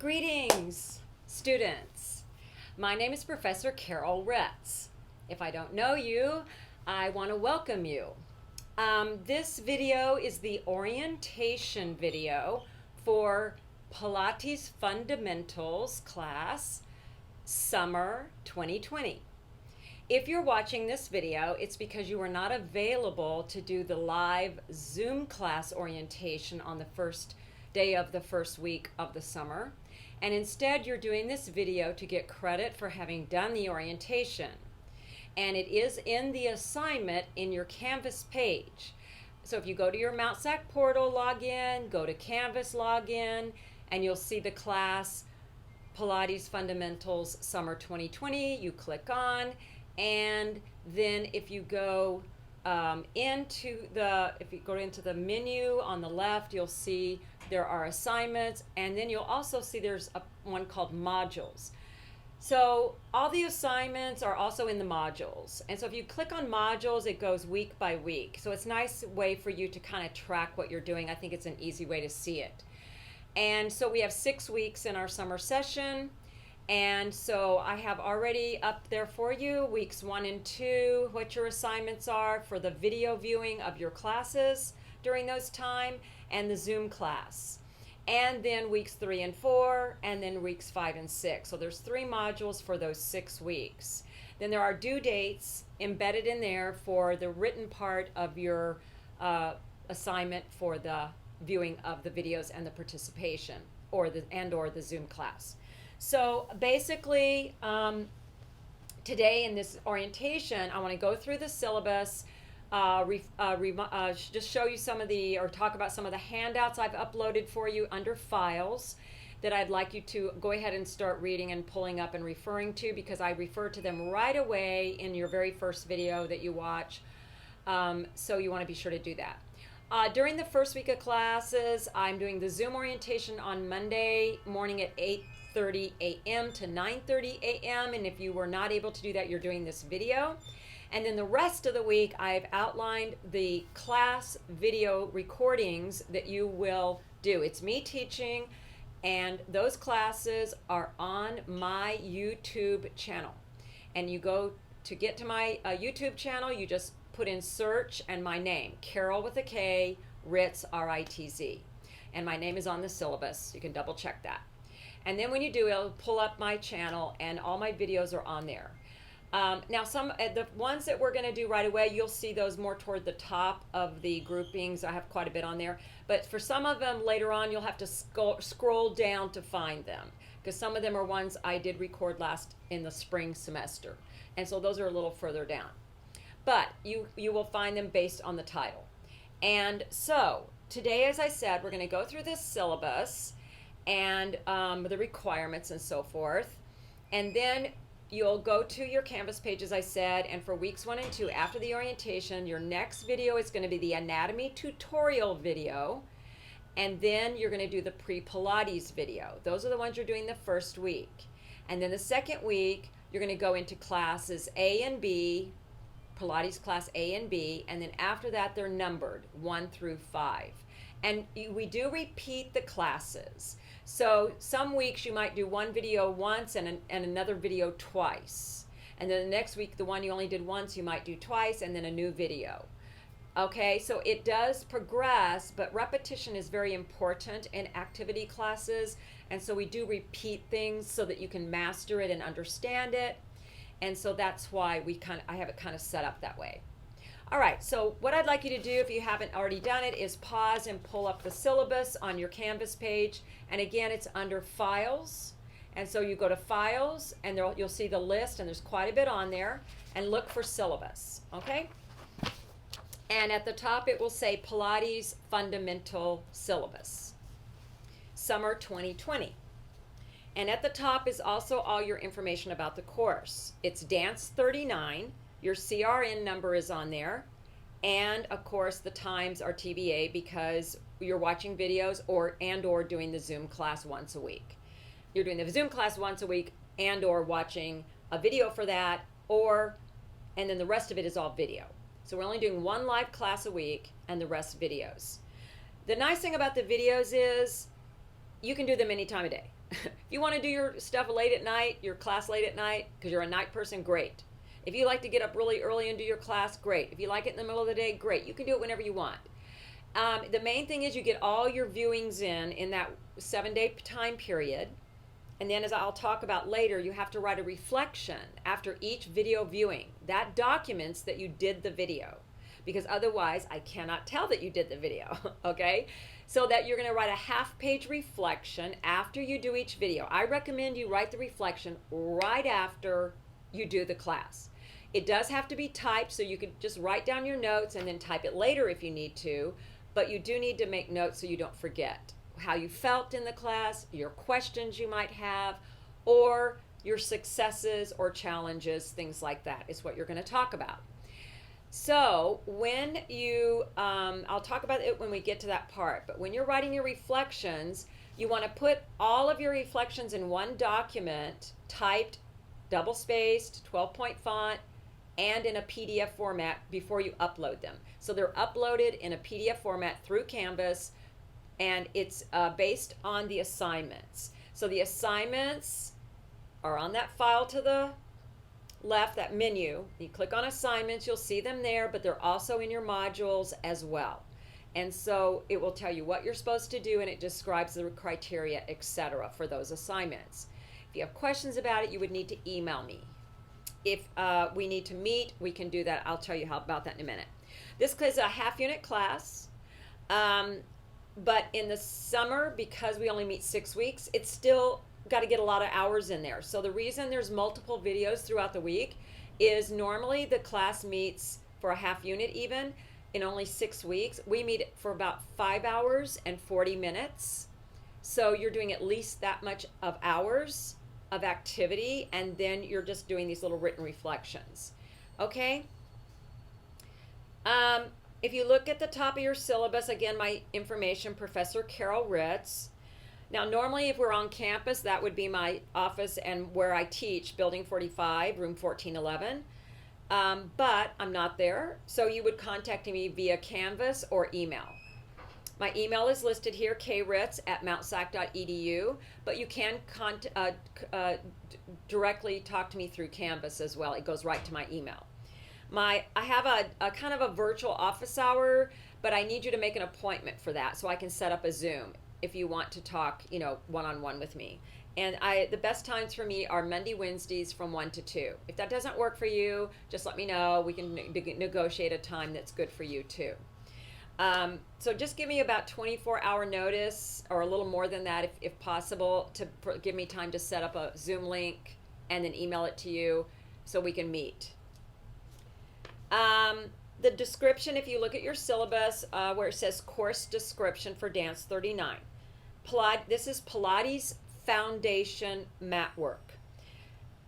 Greetings, students. My name is Professor Carol Retz. If I don't know you, I want to welcome you. This video is the orientation video for Pilates Fundamentals class, Summer 2020. If you're watching this video, it's because you were not available to do the live Zoom class orientation on the first day of the first week of the summer, and instead you're doing this video to get credit for having done the orientation. And it is in the assignment in your Canvas page. So if you go to your Mount Sac portal login, go to Canvas login, and you'll see the class Pilates Fundamentals Summer 2020. You click on, and then if you go into the menu on the left, you'll see there are assignments, and then you'll also see there's one called modules. So all the assignments are also in the modules, and so if you click on modules, it goes week by week. So it's a nice way for you to kind of track what you're doing. I think it's an easy way to see it. And so we have 6 weeks in our summer session. And so I have already up there for you weeks 1 and 2, what your assignments are for the video viewing of your classes during those time, and the Zoom class. And then weeks 3 and 4, and then weeks 5 and 6. So there's 3 modules for those 6 weeks. Then there are due dates embedded in there for the written part of your assignment for the viewing of the videos and the participation, or the Zoom class. So basically, today in this orientation, I want to go through the syllabus, just show you talk about some of the handouts I've uploaded for you under files that I'd like you to go ahead and start reading and pulling up and referring to, because I refer to them right away in your very first video that you watch. So you want to be sure to do that. During the first week of classes, I'm doing the Zoom orientation on Monday morning at 8:30 a.m. to 9:30 a.m. And if you were not able to do that, you're doing this video. And then the rest of the week, I've outlined the class video recordings that you will do. It's me teaching, and those classes are on my YouTube channel. And you go to get to my YouTube channel, you just put in search and my name, Carol with a K, Ritz, R-I-T-Z. And my name is on the syllabus. You can double check that. And then when you do, it'll pull up my channel, and all my videos are on there. Now, the ones that we're going to do right away, you'll see those more toward the top of the groupings. I have quite a bit on there. But for some of them later on, you'll have to scroll down to find them, because some of them are ones I did record last in the spring semester. And so those are a little further down. But you will find them based on the title. And so today, as I said, we're going to go through this syllabus and the requirements and so forth. And then you'll go to your Canvas page, as I said, and for weeks 1 and 2, after the orientation, your next video is going to be the anatomy tutorial video, and then you're going to do the pre-Pilates video. Those are the ones you're doing the first week. And then the second week, you're going to go into classes A and B, Pilates class A and B, and then after that, they're numbered 1 through 5. And we do repeat the classes. So some weeks you might do one video once and another video twice. And then the next week, the one you only did once, you might do twice, and then a new video. Okay, so it does progress, but repetition is very important in activity classes. And so we do repeat things so that you can master it and understand it. And so that's why I have it kind of set up that way. All right, so what I'd like you to do, if you haven't already done it, is pause and pull up the syllabus on your Canvas page. And again, it's under Files. And so you go to Files, and you'll see the list, and there's quite a bit on there. And look for Syllabus, okay? And at the top, it will say Pilates Fundamental Syllabus, Summer 2020. And at the top is also all your information about the course. It's Dance 39. Your CRN number is on there, and of course the times are TBA because you're watching videos or doing the Zoom class once a week. You're doing the Zoom class once a week or watching a video for that, and then the rest of it is all video. So we're only doing 1 live class a week and the rest videos. The nice thing about the videos is you can do them any time of day. If you want to do your stuff late at night, your class late at night, because you're a night person, great. If you like to get up really early and do your class, great. If you like it in the middle of the day, great. You can do it whenever you want. The main thing is you get all your viewings in that 7-day time period. And then, as I'll talk about later, you have to write a reflection after each video viewing. That documents that you did the video, because otherwise I cannot tell that you did the video, okay? So that you're going to write a half-page reflection after you do each video. I recommend you write the reflection right after you do the class. It does have to be typed, so you can just write down your notes and then type it later if you need to, but you do need to make notes so you don't forget how you felt in the class, your questions you might have, or your successes or challenges, things like that is what you're going to talk about. So when you, I'll talk about it when we get to that part, but when you're writing your reflections, you want to put all of your reflections in one document, typed, double-spaced, 12-point font, and in a PDF format before you upload them. So they're uploaded in a PDF format through Canvas, and it's based on the assignments. So the assignments are on that file to the left, that menu. You click on assignments, you'll see them there, but they're also in your modules as well. And so it will tell you what you're supposed to do, and it describes the criteria, etc. for those assignments. If you have questions about it, you would need to email me. If we need to meet, we can do that. I'll tell you how about that in a minute. This is a half-unit class. But in the summer, because we only meet 6 weeks, it's still got to get a lot of hours in there. So the reason there's multiple videos throughout the week is normally the class meets for a half unit even in only 6 weeks. We meet for about 5 hours and 40 minutes. So you're doing at least that much of hours of activity, and then you're just doing these little written reflections. Okay? If you look at the top of your syllabus, again, my information, Professor Carol Ritz. Now, normally if we're on campus, that would be my office and where I teach, Building 45, room 1411. But I'm not there, so you would contact me via Canvas or email. My email is listed here, kritz@mountsac.edu, but you can directly talk to me through Canvas as well. It goes right to my email. I have a kind of a virtual office hour, but I need you to make an appointment for that so I can set up a Zoom if you want to talk, one-on-one with me. And the best times for me are Monday, Wednesdays from 1 to 2. If that doesn't work for you, just let me know. We can negotiate a time that's good for you too. So just give me about 24-hour notice or a little more than that if possible to give me time to set up a Zoom link and then email it to you so we can meet. The description, if you look at your syllabus where it says course description for Dance 39, this is Pilates foundation mat work.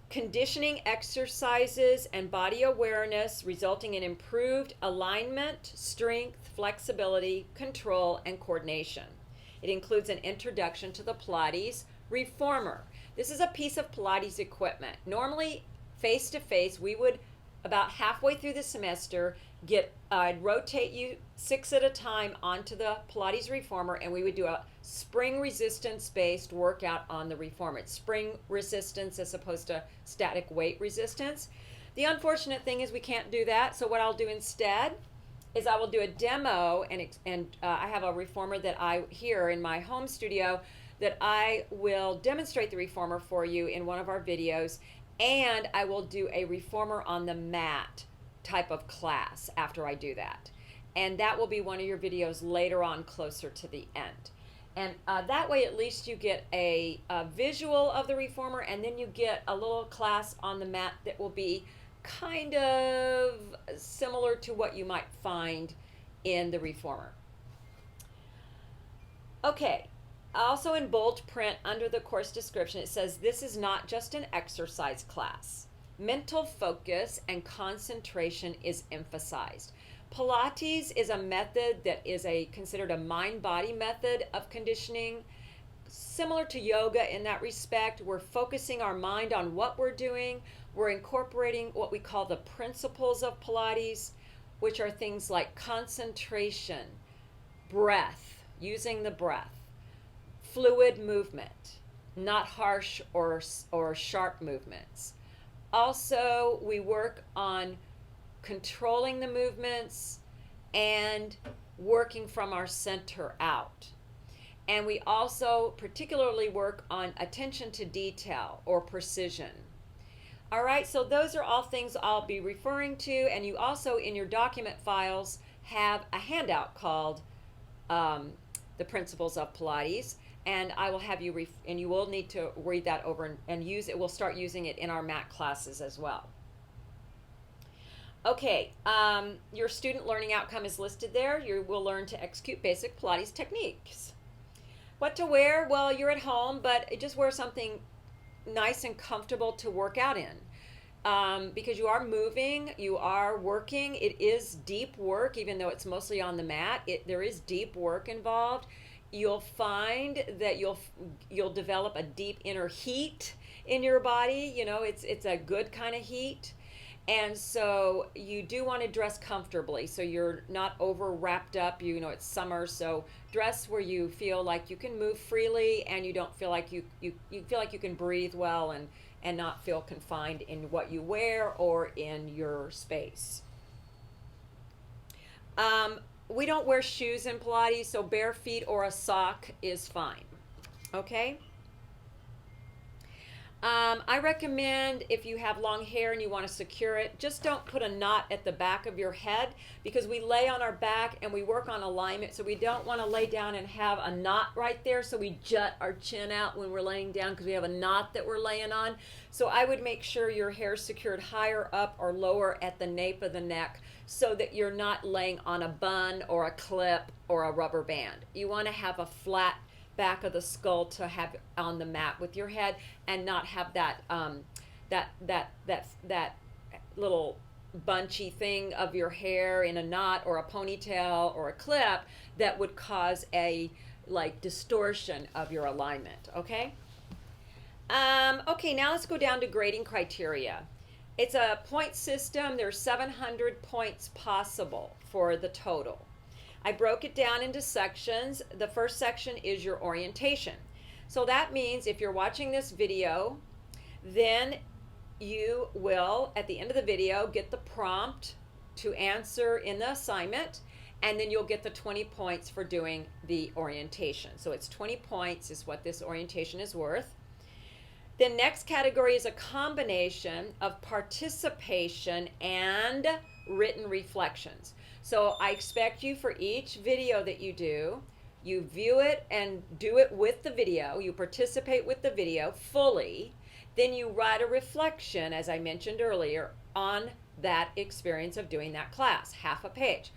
Conditioning exercises and body awareness resulting in improved alignment, strength, flexibility, control, and coordination. It includes an introduction to the Pilates reformer. This is a piece of Pilates equipment. Normally, face-to-face, we would about halfway through the semester I'd rotate you 6 at a time onto the Pilates reformer, and we would do a spring resistance based workout on the reformer. It's spring resistance as opposed to static weight resistance. The unfortunate thing is we can't do that, so what I'll do instead is I will do a demo, and I have a reformer that here in my home studio that I will demonstrate the reformer for you in one of our videos, and I will do a reformer on the mat type of class after I do that. And that will be one of your videos later on closer to the end. And that way at least you get a visual of the reformer, and then you get a little class on the mat that will be kind of similar to what you might find in the reformer. Okay. Also in bold print under the course description, it says this is not just an exercise class. Mental focus and concentration is emphasized. Pilates is a method that is considered a mind-body method of conditioning. Similar to yoga in that respect, we're focusing our mind on what we're doing. We're incorporating what we call the principles of Pilates, which are things like concentration, breath, using the breath, fluid movement, not harsh or sharp movements. Also, we work on controlling the movements and working from our center out. And we also particularly work on attention to detail or precision. All right, so those are all things I'll be referring to, and you also in your document files have a handout called The Principles of Pilates, and I will have you, and you will need to read that over and use it. We'll start using it in our MAC classes as well. Okay, your student learning outcome is listed there. You will learn to execute basic Pilates techniques. What to wear? Well, you're at home, but just wear something nice and comfortable to work out in, because you are moving, you are working. It is deep work, even though it's mostly on the mat. There is deep work involved. You'll find that you'll develop a deep inner heat in your body. You know, it's a good kind of heat. And so you do want to dress comfortably, so you're not over wrapped up. You know, it's summer, so dress where you feel like you can move freely and you don't feel like you feel like you can breathe well and not feel confined in what you wear or in your space. We don't wear shoes in Pilates, so bare feet or a sock is fine. Okay? I recommend, if you have long hair and you want to secure it, just don't put a knot at the back of your head, because we lay on our back and we work on alignment, so we don't want to lay down and have a knot right there, so we jut our chin out when we're laying down because we have a knot that we're laying on. So I would make sure your hair is secured higher up or lower at the nape of the neck, so that you're not laying on a bun or a clip or a rubber band. You want to have a flat back of the skull to have on the mat with your head, and not have that that little bunchy thing of your hair in a knot or a ponytail or a clip that would cause a distortion of your alignment. Okay. Okay, now let's go down to grading criteria. It's a point system. There's 700 points possible for the total. I broke it down into sections. The first section is your orientation. So that means if you're watching this video, then you will, at the end of the video, get the prompt to answer in the assignment, and then you'll get the 20 points for doing the orientation. So it's 20 points is what this orientation is worth. The next category is a combination of participation and written reflections. So I expect you, for each video that you do, you view it and do it with the video, you participate with the video fully, then you write a reflection, as I mentioned earlier, on that experience of doing that class, half a page.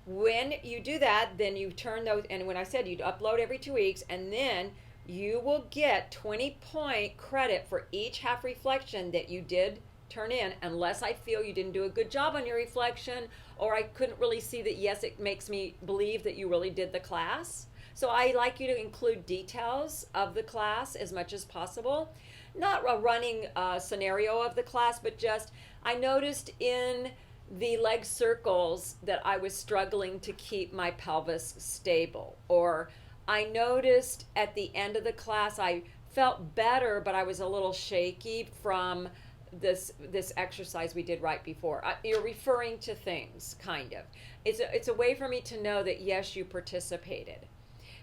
When you do that, then you turn those, and when I said you'd upload every 2 weeks, and then you will get 20-point credit for each half reflection that you did turn in, unless I feel you didn't do a good job on your reflection, or I couldn't really see that, yes, it makes me believe that you really did the class. So I like you to include details of the class as much as possible. Not a running scenario of the class, but just, I noticed in the leg circles that I was struggling to keep my pelvis stable, or I noticed at the end of the class I felt better, but I was a little shaky from this exercise we did right before. You're referring to things, kind of. It's a way for me to know that, yes, you participated.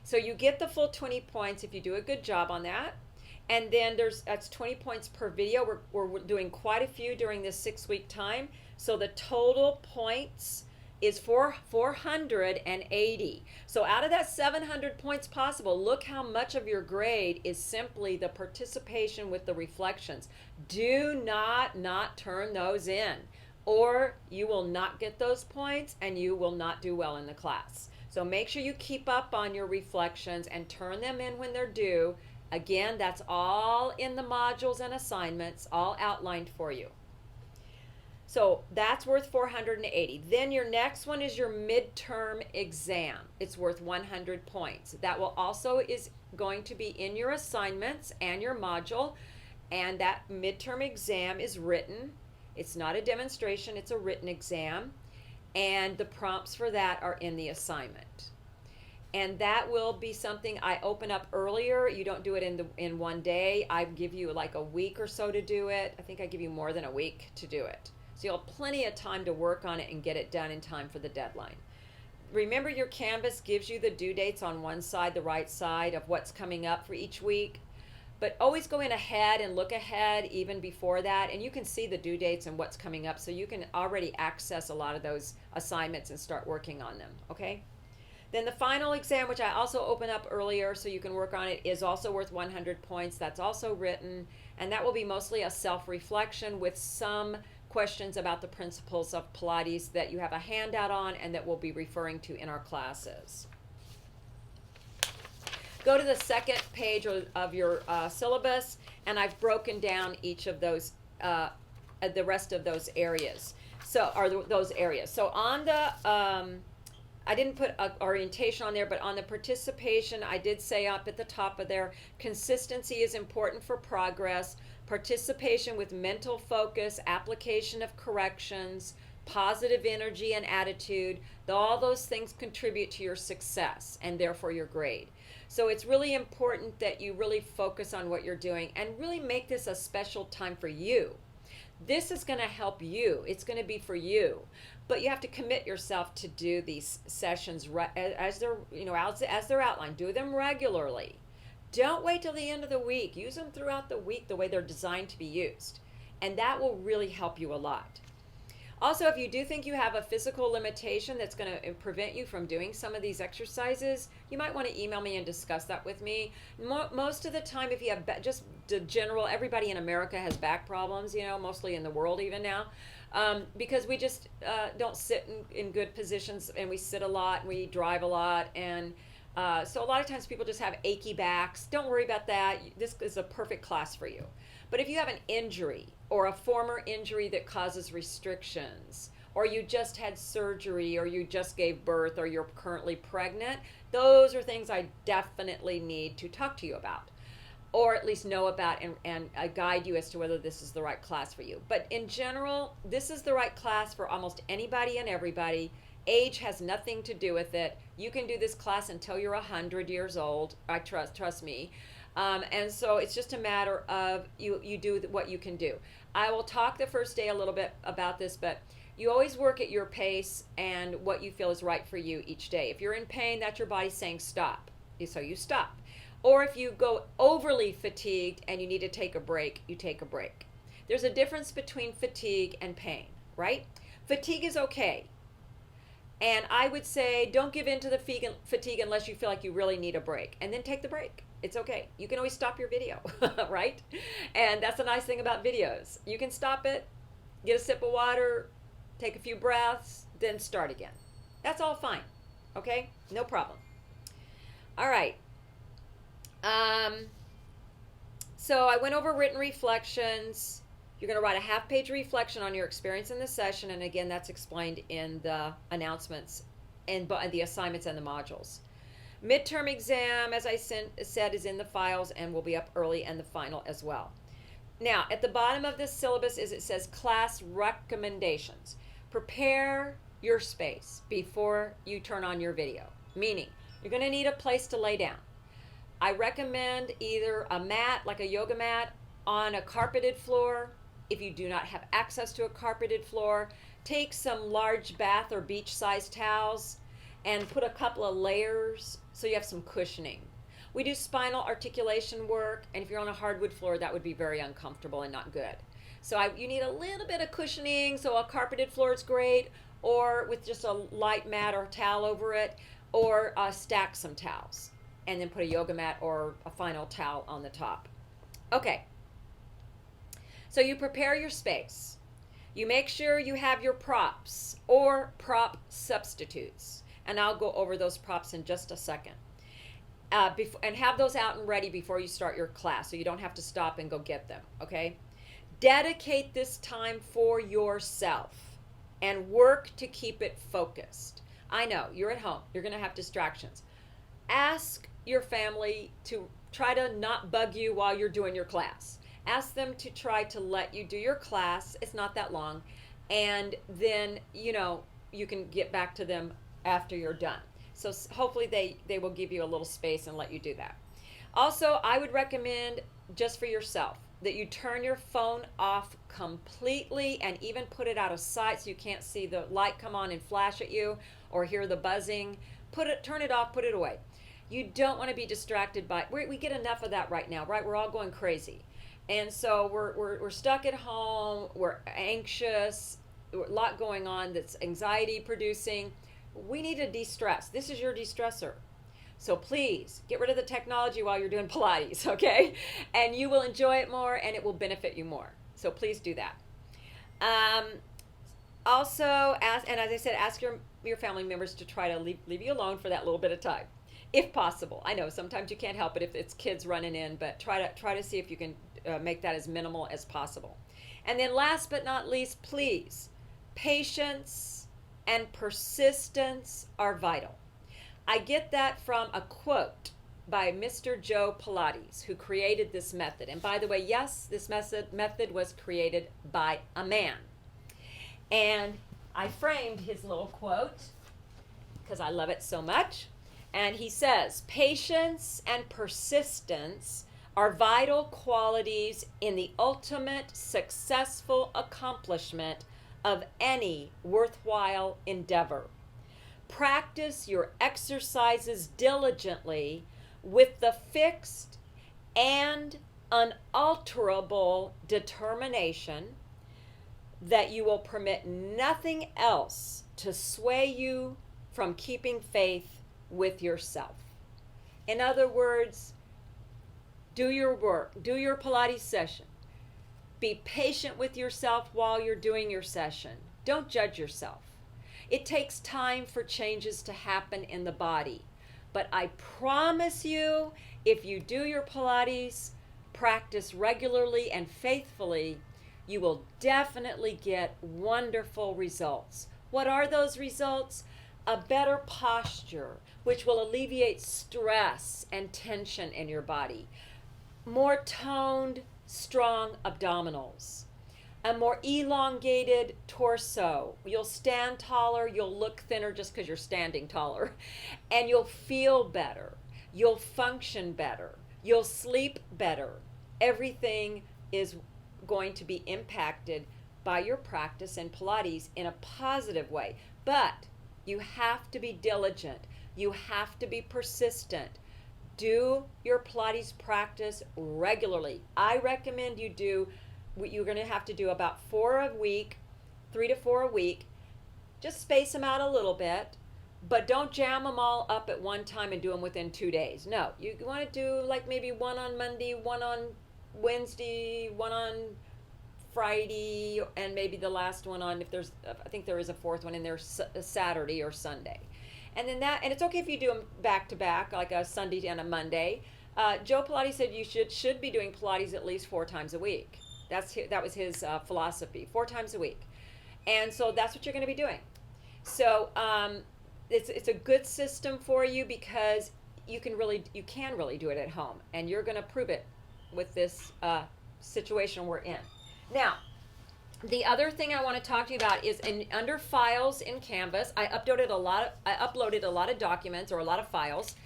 So you get the full 20 points if you do a good job on that. And then that's 20 points per video. We're doing quite a few during this 6-week time. So the total points is 480. So out of that 700 points possible, look how much of your grade is simply the participation with the reflections. Do not turn those in, or you will not get those points and you will not do well in the class. So make sure you keep up on your reflections and turn them in when they're due. Again, that's all in the modules and assignments, all outlined for you. So that's worth 480. Then your next one is your midterm exam. It's worth 100 points. That will also is going to be in your assignments and your module. And that midterm exam is written. It's not a demonstration, it's a written exam. And the prompts for that are in the assignment. And that will be something I open up earlier. You don't do it in one day. I give you like a week or so to do it. I think I give you more than a week to do it. So you'll have plenty of time to work on it and get it done in time for the deadline. Remember, your canvas gives you the due dates on one side, the right side, of what's coming up for each week. But always go in ahead and look ahead even before that, and you can see the due dates and what's coming up, so you can already access a lot of those assignments and start working on them, okay? Then the final exam, which I also open up earlier so you can work on it, is also worth 100 points. That's also written, and that will be mostly a self-reflection with some questions about the principles of Pilates that you have a handout on and that we'll be referring to in our classes. Go to the second page of your syllabus, and I've broken down each of those, the rest of those areas. Those areas. So on the, I didn't put orientation on there, but on the participation, I did say up at the top of there, consistency is important for progress. Participation with mental focus, application of corrections, positive energy and attitude, all those things contribute to your success and therefore your grade. So it's really important that you really focus on what you're doing and really make this a special time for you. This is going to help you. It's going to be for you. But you have to commit yourself to do these sessions as they're, as they're outlined. Do them regularly. Don't wait till the end of the week. Use them throughout the week the way they're designed to be used. And that will really help you a lot. Also, if you do think you have a physical limitation that's going to prevent you from doing some of these exercises, you might want to email me and discuss that with me. Most of the time, if you have just the general, everybody in America has back problems, mostly in the world even now, because we just don't sit in good positions, and we sit a lot, and we drive a lot, and so a lot of times people just have achy backs. Don't worry about that. This is a perfect class for you. But if you have an injury or a former injury that causes restrictions, or you just had surgery, or you just gave birth, or you're currently pregnant, those are things I definitely need to talk to you about, or at least know about, and guide you as to whether this is the right class for you. But in general, this is the right class for almost anybody and everybody. Age has nothing to do with it. You can do this class until you're 100 years old. I trust me. And so it's just a matter of you do what you can do. I will talk the first day a little bit about this, but you always work at your pace and what you feel is right for you each day. If you're in pain, that's your body saying stop. So you stop. Or if you go overly fatigued and you need to take a break, you take a break. There's a difference between fatigue and pain, right? Fatigue is okay. And I would say don't give in to the fatigue unless you feel like you really need a break. And then take the break. It's okay. You can always stop your video, right? And that's the nice thing about videos. You can stop it, get a sip of water, take a few breaths, then start again. That's all fine, okay? No problem. All right. So I went over written reflections. You're going to write a half-page reflection on your experience in the session, and again, that's explained in the announcements and the assignments and the modules. Midterm exam, as I said, is in the files and will be up early, and the final as well. Now, at the bottom of this syllabus it says class recommendations. Prepare your space before you turn on your video, meaning you're going to need a place to lay down. I recommend either a mat, like a yoga mat, on a carpeted floor. If you do not have access to a carpeted floor, take some large bath or beach-sized towels and put a couple of layers so you have some cushioning. We do spinal articulation work, and if you're on a hardwood floor, that would be very uncomfortable and not good. So you need a little bit of cushioning, so a carpeted floor is great, or with just a light mat or towel over it, or stack some towels, and then put a yoga mat or a final towel on the top. Okay, so you prepare your space. You make sure you have your props or prop substitutes, and I'll go over those props in just a second. And have those out and ready before you start your class, so you don't have to stop and go get them, okay? Dedicate this time for yourself and work to keep it focused. I know, you're at home. You're going to have distractions. Ask your family to try to not bug you while you're doing your class. Ask them to try to let you do your class. It's not that long. And then, you can get back to them after you're done. So hopefully they will give you a little space and let you do that. Also, I would recommend, just for yourself, that you turn your phone off completely and even put it out of sight so you can't see the light come on and flash at you or hear the buzzing. Turn it off, put it away. You don't want to be distracted by, we get enough of that right now, right? We're all going crazy. And so we're stuck at home, we're anxious, a lot going on that's anxiety producing. We need to de-stress. This is your de-stressor. So please get rid of the technology while you're doing Pilates, okay? And you will enjoy it more and it will benefit you more. So please do that. Also, as I said, ask your family members to try to leave you alone for that little bit of time, if possible. I know sometimes you can't help it if it's kids running in, but try to see if you can make that as minimal as possible. And then last but not least, please, patience and persistence are vital. I get that from a quote by Mr. Joe Pilates, who created this method. And by the way, yes, this method was created by a man. And I framed his little quote because I love it so much. And he says, patience and persistence are vital qualities in the ultimate successful accomplishment of any worthwhile endeavor. Practice your exercises diligently with the fixed and unalterable determination that you will permit nothing else to sway you from keeping faith with yourself. In other words, do your work, do your Pilates session. Be patient with yourself while you're doing your session. Don't judge yourself. It takes time for changes to happen in the body. But I promise you, if you do your Pilates practice regularly and faithfully, you will definitely get wonderful results. What are those results? A better posture, which will alleviate stress and tension in your body. More toned, strong abdominals. A more elongated torso. You'll stand taller, you'll look thinner just because you're standing taller. And you'll feel better. You'll function better. You'll sleep better. Everything is going to be impacted by your practice in Pilates in a positive way. But you have to be diligent. You have to be persistent. Do your Pilates practice regularly. I recommend you do. You're going to have to do about 4 a week, 3 to 4 a week. Just space them out a little bit, but don't jam them all up at one time and do them within 2 days. No, you want to do like maybe one on Monday, one on Wednesday, one on Friday, and maybe the last one on, I think there is a fourth one in there, Saturday or Sunday. And then and it's okay if you do them back to back, like a Sunday and a Monday. Joe Pilates said you should be doing Pilates at least 4 times a week. That was his philosophy, 4 times a week. And so that's what you're going to be doing. So it's a good system for you because you can really do it at home. And you're going to prove it with this situation we're in. Now, the other thing I want to talk to you about is under files in Canvas, I uploaded a lot of documents or a lot of files.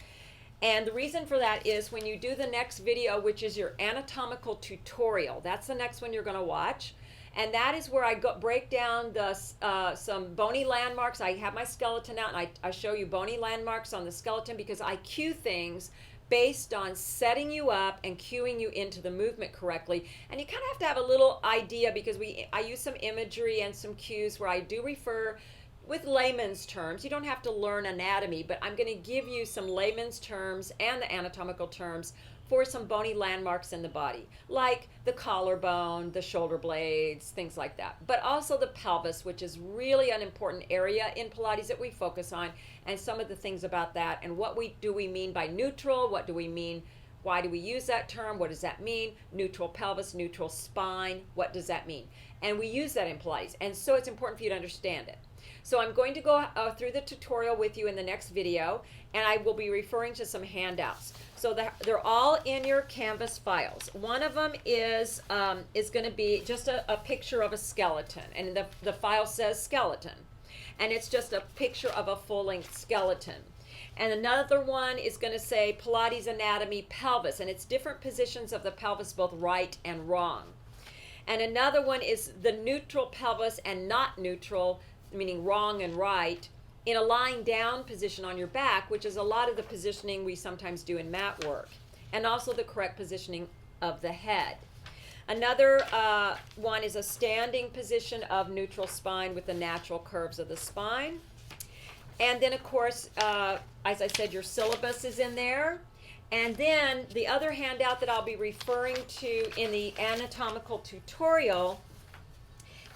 And the reason for that is when you do the next video, which is your anatomical tutorial, that's the next one you're going to watch. And that is where I break down some bony landmarks. I have my skeleton out and I show you bony landmarks on the skeleton because I cue things based on setting you up and cueing you into the movement correctly. And you kind of have to have a little idea because I use some imagery and some cues where I do refer with layman's terms. You don't have to learn anatomy, but I'm going to give you some layman's terms and the anatomical terms for some bony landmarks in the body, like the collarbone, the shoulder blades, things like that. But also the pelvis, which is really an important area in Pilates that we focus on, and some of the things about that, and what do we mean by neutral, what do we mean, why do we use that term, what does that mean, neutral pelvis, neutral spine, what does that mean? And we use that in Pilates, and so it's important for you to understand it. So I'm going to go through the tutorial with you in the next video, and I will be referring to some handouts. So they're all in your Canvas files. One of them is going to be just a picture of a skeleton, and the file says skeleton, and it's just a picture of a full-length skeleton. And another one is going to say Pilates anatomy pelvis, and it's different positions of the pelvis, both right and wrong. And another one is the neutral pelvis and not neutral, meaning wrong and right, in a lying down position on your back, which is a lot of the positioning we sometimes do in mat work, and also the correct positioning of the head. Another one is a standing position of neutral spine with the natural curves of the spine. And then, of course, as I said, your syllabus is in there. And then the other handout that I'll be referring to in the anatomical tutorial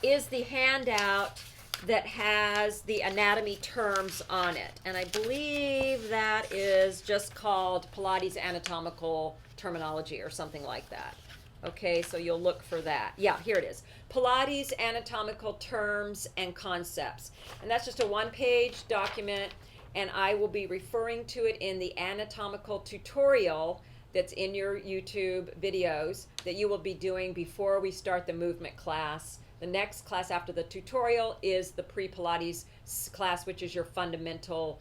is the handout that has the anatomy terms on it. And I believe that is just called Pilates anatomical terminology or something like that. Okay, so you'll look for that. Yeah, here it is. Pilates anatomical terms and concepts. And that's just a one-page document, and I will be referring to it in the anatomical tutorial that's in your YouTube videos that you will be doing before we start the movement class. The next class after the tutorial is the pre-Pilates class, which is your fundamental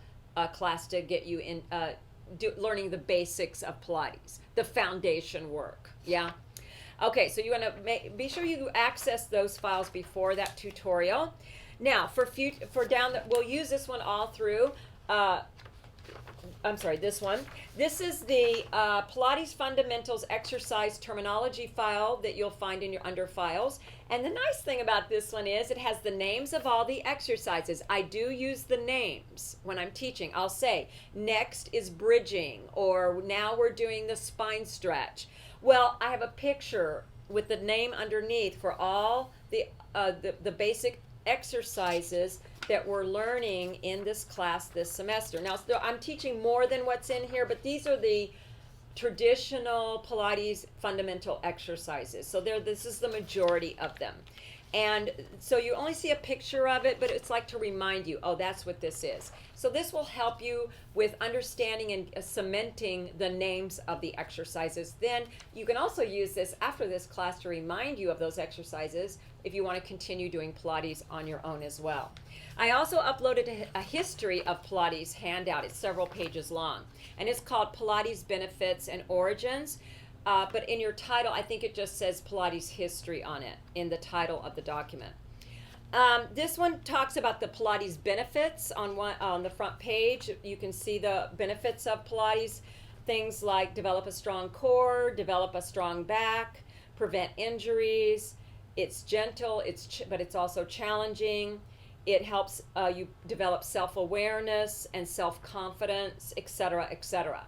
class to get you in learning the basics of Pilates, the foundation work. Yeah. Okay, so you want to be sure you access those files before that tutorial. Now, we'll use this one all through. This one. This is the Pilates Fundamentals Exercise Terminology file that you'll find in your under files. And the nice thing about this one is it has the names of all the exercises. I do use the names when I'm teaching. I'll say, next is bridging, or now we're doing the spine stretch. Well, I have a picture with the name underneath for all the basic exercises that we're learning in this class this semester. Now, I'm teaching more than what's in here, but these are the traditional Pilates fundamental exercises. So this is the majority of them. And so you only see a picture of it, but it's like to remind you, oh, that's what this is. So this will help you with understanding and cementing the names of the exercises. Then you can also use this after this class to remind you of those exercises if you want to continue doing Pilates on your own as well. I also uploaded a history of Pilates handout. It's several pages long, and it's called Pilates Benefits and Origins. But in your title, I think it just says Pilates History on it in the title of the document. This one talks about the Pilates benefits on the front page. You can see the benefits of Pilates, things like develop a strong core, develop a strong back, prevent injuries. It's gentle, but it's also challenging. It helps you develop self-awareness and self-confidence, etc., etc.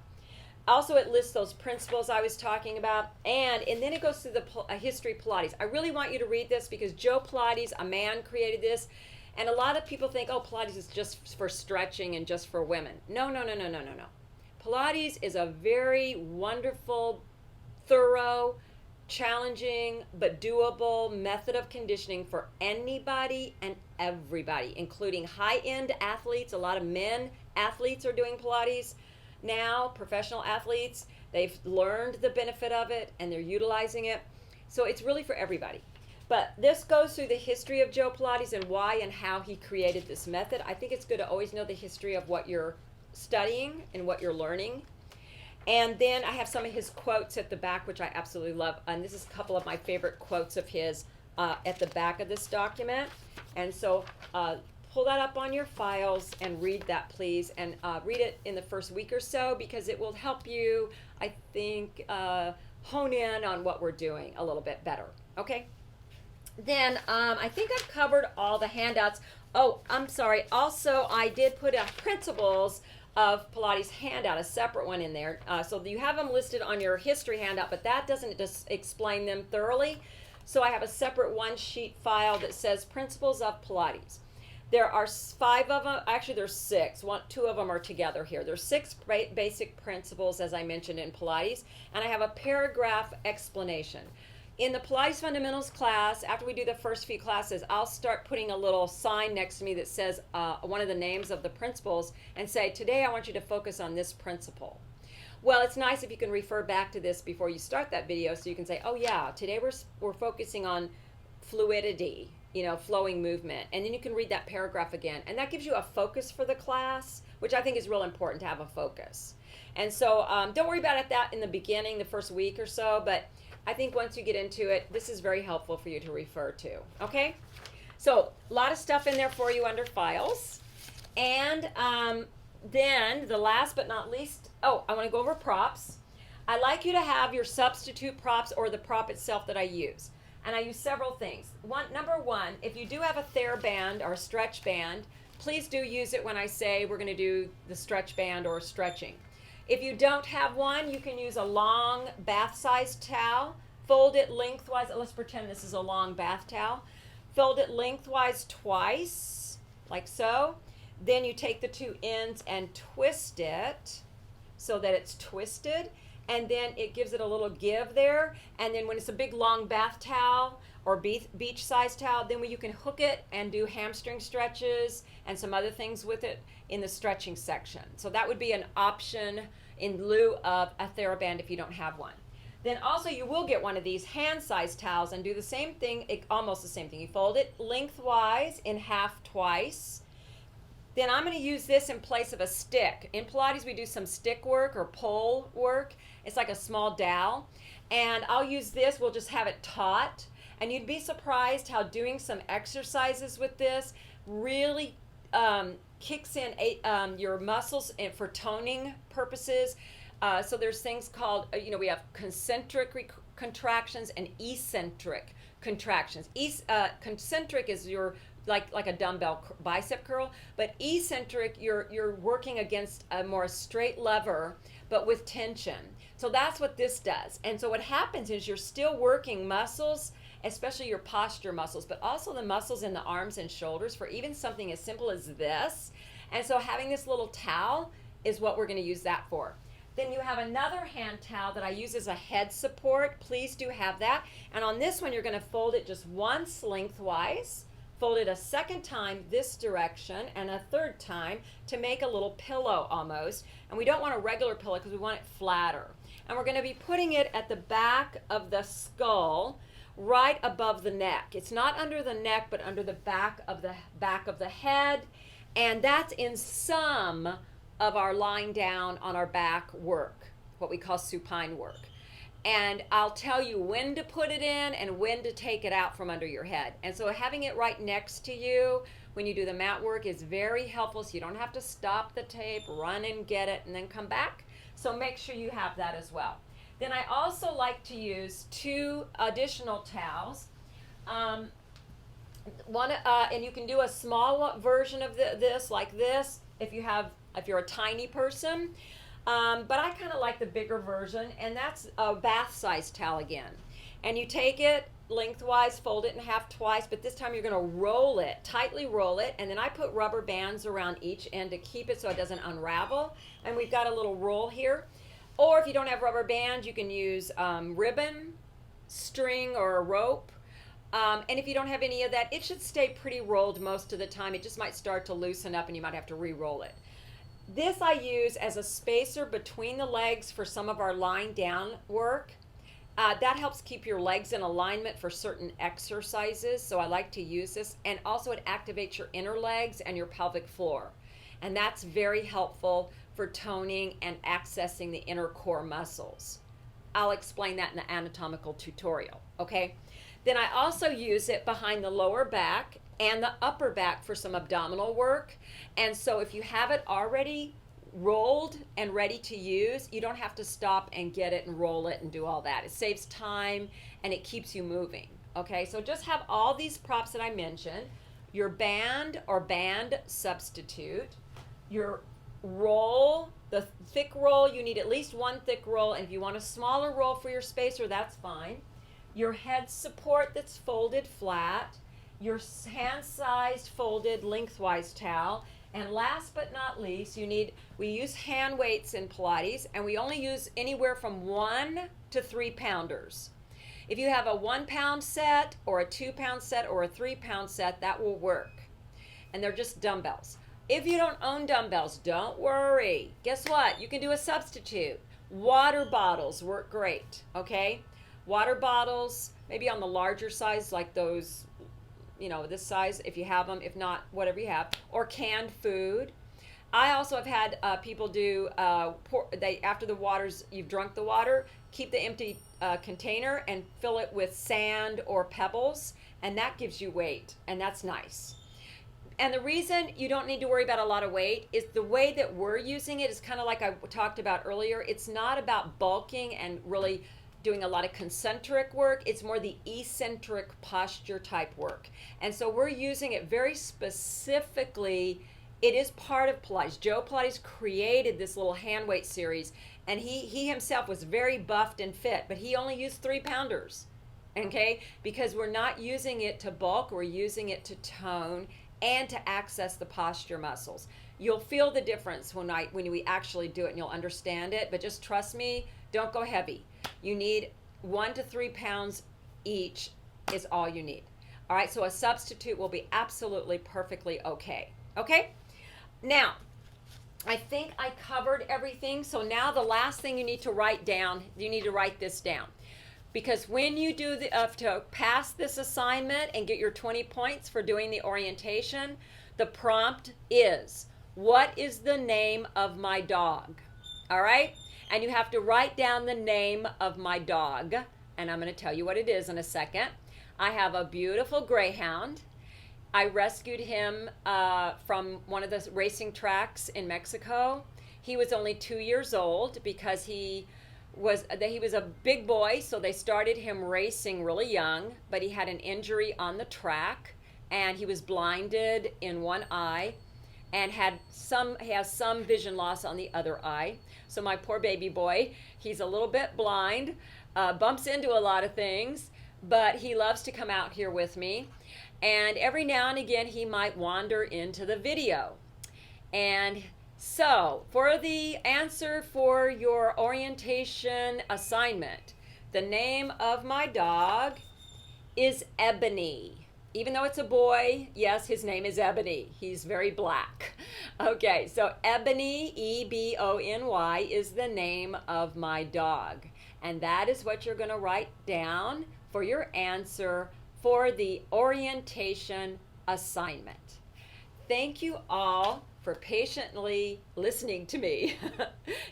Also, it lists those principles I was talking about, and then it goes through the history of Pilates. I really want you to read this because Joe Pilates, a man, created this, and a lot of people think, oh, Pilates is just for stretching and just for women. No. Pilates is a very wonderful, thorough, challenging, but doable method of conditioning for anybody and everybody, including high-end athletes. A lot of men athletes are doing Pilates now, professional athletes. They've learned the benefit of it and they're utilizing it. So it's really for everybody. But this goes through the history of Joe Pilates and why and how he created this method. I think it's good to always know the history of what you're studying and what you're learning. And then I have some of his quotes at the back, which I absolutely love. And this is a couple of my favorite quotes of his at the back of this document. And so pull that up on your files and read that, please. And read it in the first week or so because it will help you, I think, hone in on what we're doing a little bit better. Okay? Then I think I've covered all the handouts. Oh, I'm sorry. Also, I did put principles of Pilates handout, a separate one in there. So you have them listed on your history handout, but that doesn't just explain them thoroughly. So I have a separate one-sheet file that says Principles of Pilates. There are 5 of them. Actually, there's 6. 2 of them are together here. There's 6 basic principles, as I mentioned, in Pilates, and I have a paragraph explanation. In the Pilates Fundamentals class, after we do the first few classes, I'll start putting a little sign next to me that says one of the names of the principles and say, today I want you to focus on this principle. Well, it's nice if you can refer back to this before you start that video so you can say, oh yeah, today we're focusing on fluidity, flowing movement. And then you can read that paragraph again. And that gives you a focus for the class, which I think is real important to have a focus. And so don't worry about that in the beginning, the first week or so, but I think once you get into it, this is very helpful for you to refer to, okay? So a lot of stuff in there for you under files. And then the last but not least, I want to go over props. I like you to have your substitute props or the prop itself that I use. And I use several things. Number one, if you do have a TheraBand or a stretch band, please do use it when I say we're going to do the stretch band or stretching. If you don't have one, you can use a long bath-sized towel. Fold it lengthwise. Let's pretend this is a long bath towel. Fold it lengthwise twice, like so. Then you take the two ends and twist it so that it's twisted. And then it gives it a little give there. And then when it's a big long bath towel or beach-sized towel, then you can hook it and do hamstring stretches and some other things with it in the stretching section. So that would be an option in lieu of a TheraBand if you don't have one. Then also you will get one of these hand-sized towels and do the same thing, almost the same thing. You fold it lengthwise in half twice. Then I'm going to use this in place of a stick. In Pilates, we do some stick work or pole work. It's like a small dowel. And I'll use this. We'll just have it taut. And you'd be surprised how doing some exercises with this really kicks in your muscles for toning purposes. So there's things called, we have concentric contractions and eccentric contractions. Concentric is your like a dumbbell bicep curl, but eccentric, you're working against a more straight lever, but with tension. So that's what this does. And so what happens is you're still working muscles, especially your posture muscles, but also the muscles in the arms and shoulders for even something as simple as this. And so having this little towel is what we're going to use that for. Then you have another hand towel that I use as a head support. Please do have that. And on this one, you're going to fold it just once lengthwise, fold it a second time this direction, and a third time to make a little pillow almost. And we don't want a regular pillow because we want it flatter. And we're going to be putting it at the back of the skull, right above the neck. It's not under the neck, but under the back of the head. And that's in some of our lying down on our back work, what we call supine work. And I'll tell you when to put it in and when to take it out from under your head. And so having it right next to you when you do the mat work is very helpful, so you don't have to stop the tape, run and get it, and then come back. So make sure you have that as well. Then I also like to use two additional towels. And you can do a small version of this like this if you're a tiny person. But I kind of like the bigger version, and that's a bath-sized towel again. And you take it lengthwise, fold it in half twice, but this time you're going to roll it, tightly roll it, and then I put rubber bands around each end to keep it so it doesn't unravel. And we've got a little roll here. Or if you don't have rubber bands, you can use ribbon, string, or a rope. And if you don't have any of that, it should stay pretty rolled most of the time. It just might start to loosen up and you might have to re-roll it. This I use as a spacer between the legs for some of our lying down work. That helps keep your legs in alignment for certain exercises, so I like to use this. And also it activates your inner legs and your pelvic floor. And that's very helpful for toning and accessing the inner core muscles. I'll explain that in the anatomical tutorial, okay? Then I also use it behind the lower back and the upper back for some abdominal work. And so if you have it already rolled and ready to use, you don't have to stop and get it and roll it and do all that. It saves time and it keeps you moving. Okay, so just have all these props that I mentioned, your band or band substitute, your roll, the thick roll, you need at least one thick roll, and if you want a smaller roll for your spacer, that's fine. Your head support that's folded flat, your hand-sized folded lengthwise towel, and last but not least, we use hand weights in Pilates, and we only use anywhere from 1 to 3 pounders. If you have a 1 pound set or a 2 pound set or a 3 pound set, that will work. And they're just dumbbells. If you don't own dumbbells, don't worry. Guess what? You can do a substitute. Water bottles work great, okay? Water bottles, maybe on the larger size, like those, this size, if you have them. If not, whatever you have. Or canned food. I also have had people do, after you've drunk the water, keep the empty container and fill it with sand or pebbles, and that gives you weight, and that's nice. And the reason you don't need to worry about a lot of weight is the way that we're using it is kind of like I talked about earlier. It's not about bulking and really doing a lot of concentric work. It's more the eccentric posture type work. And so we're using it very specifically. It is part of Pilates. Joe Pilates created this little hand weight series, and he himself was very buffed and fit, but he only used 3-pounders, okay? Because we're not using it to bulk, we're using it to tone and to access the posture muscles. You'll feel the difference when we actually do it, and you'll understand it, but just trust me, don't go heavy. You need 1 to 3 pounds each is all you need. All right, so a substitute will be absolutely perfectly okay. Okay? Now, I think I covered everything. So now the last thing you need to write down, you need to write this down. Because when you do to pass this assignment and get your 20 points for doing the orientation, the prompt is, what is the name of my dog? All right? And you have to write down the name of my dog. And I'm going to tell you what it is in a second. I have a beautiful greyhound. I rescued him from one of the racing tracks in Mexico. He was only 2 years old because he was a big boy, so they started him racing really young, but he had an injury on the track, and he was blinded in one eye and he has some vision loss on the other eye. So my poor baby boy, he's a little bit blind, bumps into a lot of things, but he loves to come out here with me. And every now and again, he might wander into the video. And so, for the answer for your orientation assignment, the name of my dog is Ebony. Even though it's a boy, yes, his name is Ebony. He's very black. Okay, so Ebony, E-B-O-N-Y, is the name of my dog. And that is what you're going to write down for your answer for the orientation assignment. Thank you all for patiently listening to me.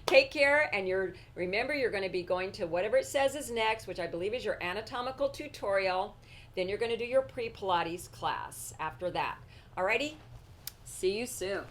Take care, and remember you're going to be going to whatever it says is next, which I believe is your anatomical tutorial. Then you're going to do your pre-Pilates class after that. Alrighty? See you soon.